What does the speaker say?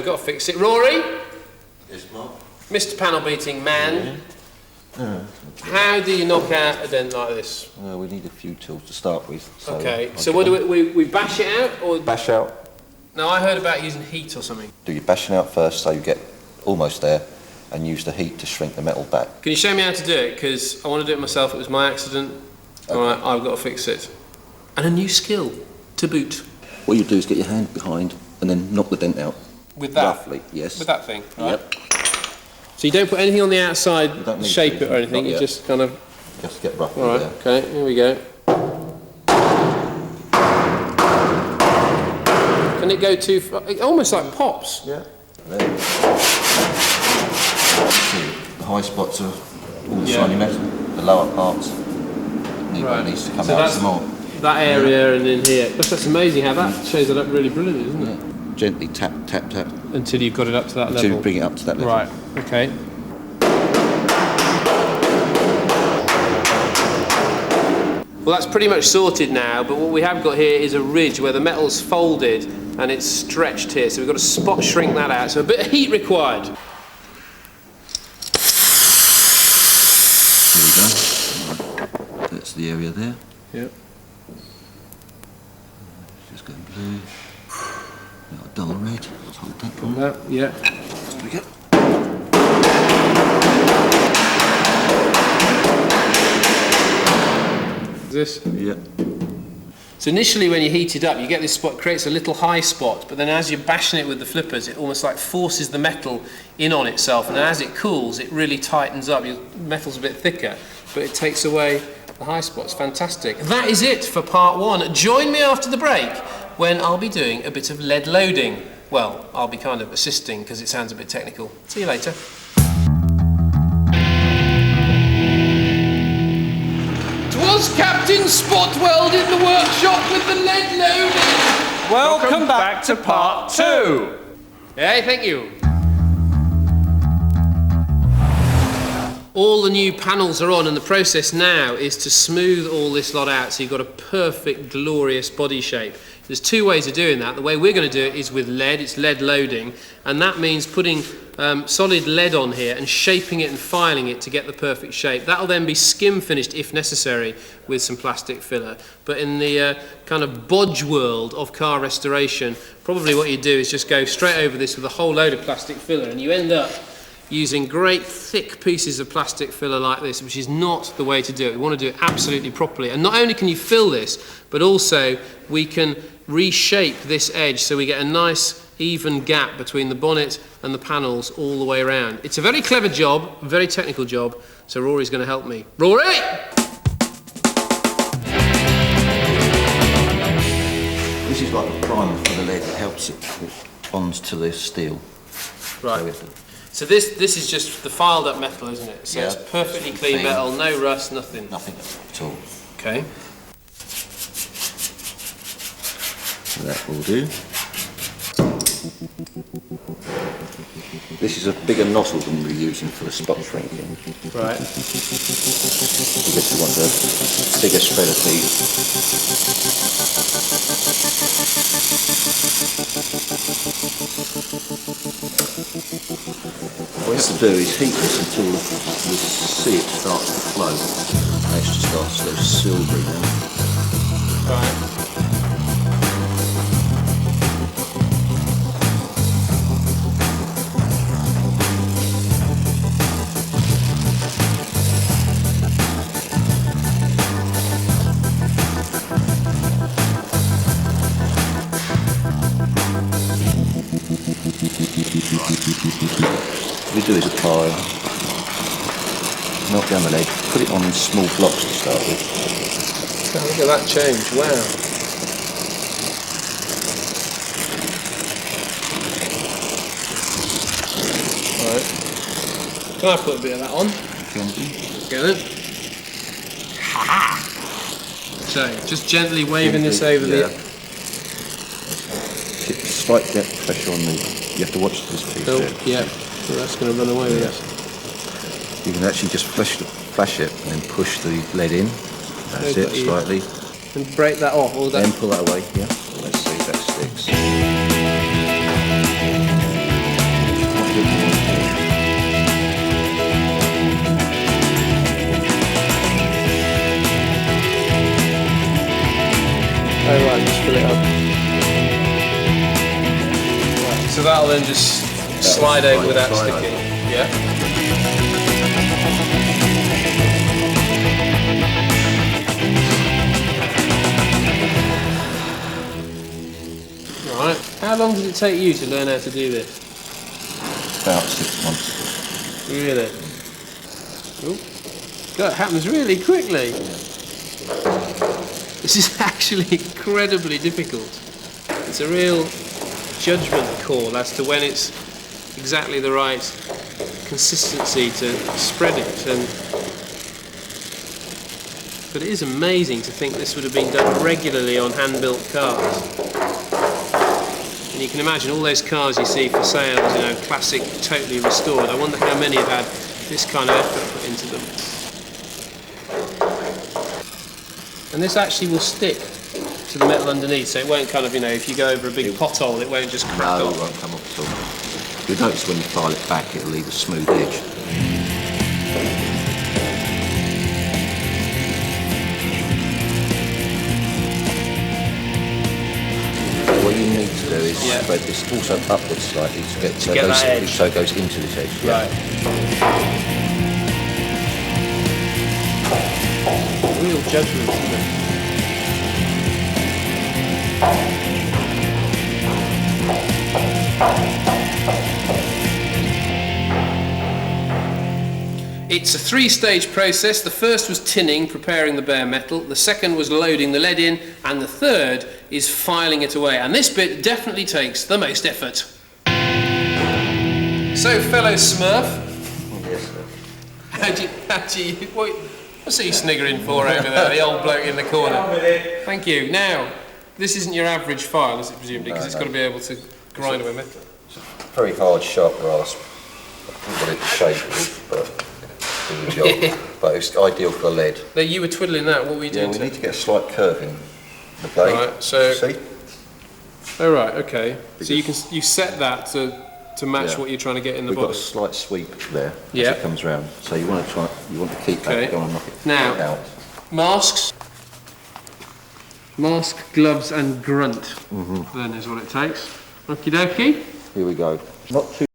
We've got to fix it. Rory? Yes, Mark? Mr. Panel Beating Man. How do you knock out a dent like this? Well, we need a few tools to start with. So okay, so what do we bash it out? Or bash out. No, I heard about using heat or something. Do your bashing out first so you get almost there and use the heat to shrink the metal back. Can you show me how to do it? Because I want to do it myself. It was my accident. Okay. All right, I've got to fix it. And a new skill to boot. What you do is get your hand behind and then knock the dent out. With that? Roughly, yes. With that thing? Right. Yep. So you don't put anything on the outside, shape it or anything, you just kind of... Just get roughly there. Okay, here we go. Can it go too far? It almost like pops. Yeah. There. The high spots are all the shiny metal. The lower parts needs to come out some more. That area and in here. That's amazing how that shows it up really brilliantly, isn't it? Gently tap, tap, tap. Until you've got it up to that level. Until you bring it up to that level. Right, okay. Well, that's pretty much sorted now, but what we have got here is a ridge where the metal's folded and it's stretched here, so we've got to spot shrink that out, so a bit of heat required. There we go. That's the area there. Yep. Just going blue. Now a dull red. Let's hold that one. Yeah. There we go. This? Yeah. So initially when you heat it up, you get this spot, creates a little high spot, but then as you're bashing it with the flippers, it almost like forces the metal in on itself, and then as it cools, it really tightens up. Your metal's a bit thicker, but it takes away the high spots. Fantastic. That is it for part one. Join me after the break when I'll be doing a bit of lead loading. Well, I'll be kind of assisting because it sounds a bit technical. See you later. Was Captain Spotweld in the workshop with the lead loading? Welcome back to part two. Hey, thank you. All the new panels are on, and the process now is to smooth all this lot out so you've got a perfect, glorious body shape. There's two ways of doing that. The way we're going to do it is with lead. It's lead loading, and that means putting solid lead on here and shaping it and filing it to get the perfect shape. That'll then be skim finished if necessary with some plastic filler. But in the kind of bodge world of car restoration, probably what you do is just go straight over this with a whole load of plastic filler, and you end up using great thick pieces of plastic filler like this, which is not the way to do it. We want to do it absolutely properly. And not only can you fill this, but also we can reshape this edge so we get a nice even gap between the bonnet and the panels all the way around. It's a very clever job, a very technical job, so Rory's going to help me. Rory! This is like a primer for the lead. It helps it bonds to the steel. Right. So this is just the filed up metal, isn't it? So it's perfectly clean metal, no rust, nothing. Nothing at all. Okay. So that will do. This is a bigger nozzle than we're using for the spot shrinking. Right. Because we want a bigger spread of heat. What you have to do is heat this until you see it starts to flow. And it just starts to go silvery now. Right. What we do is apply, melt down the lead, put it on in small blocks to start with. Oh, look at that change, wow. Right. Can I put a bit of that on? Go then. So, just gently waving this over the... Slight depth pressure on the... You have to watch this piece. Oh, yeah. So that's going to run away with it. You can actually just flash it and then push the lead in. That's it, slightly. And break that off, all that. Then pull that away, yeah. Let's see if that sticks. So that'll then just slide over without slide sticking. over. Yeah. Right. How long did it take you to learn how to do this? About 6 months. Really? Oh, God, it happens really quickly. This is actually incredibly difficult. It's a real judgment call as to when it's exactly the right consistency to spread it. But it is amazing to think this would have been done regularly on hand-built cars. And you can imagine all those cars you see for sale, you know, classic, totally restored. I wonder how many have had this kind of effort put into them. And this actually will stick to the metal underneath, so it won't kind of, you know, if you go over a big pothole, it won't just crack No, off. it won't come off at all. You'll notice when you file it back, it'll leave a smooth edge. What you need to do is spread this also upwards slightly to get, so, get that edge. So it goes into this edge. Right. Real judgment, isn't it? It's a three-stage process. The first was tinning, preparing the bare metal. The second was loading the lead in. And the third is filing it away. And this bit definitely takes the most effort. So, fellow Smurf, Yes, sir. what's he sniggering for over there, the old bloke in the corner? Thank you. Now, this isn't your average file, is it, presumably? Because it's got to be able to grind away metal. Very hard, sharp rasp. I think what it's shaped with, but it's a good job. But it's ideal for lead. Now, you were twiddling that. What were you doing? Yeah, we need to get a slight curve in the blade. Right, so. See? Oh, right, okay. So you set that to match what you're trying to get in the We've body. got a slight sweep there as Yeah. it comes round. So you want to keep that. You don't want to knock it Now, out. masks. Mask, gloves, and grunt. Then is what it takes. Okie dokie. Here we go. Not too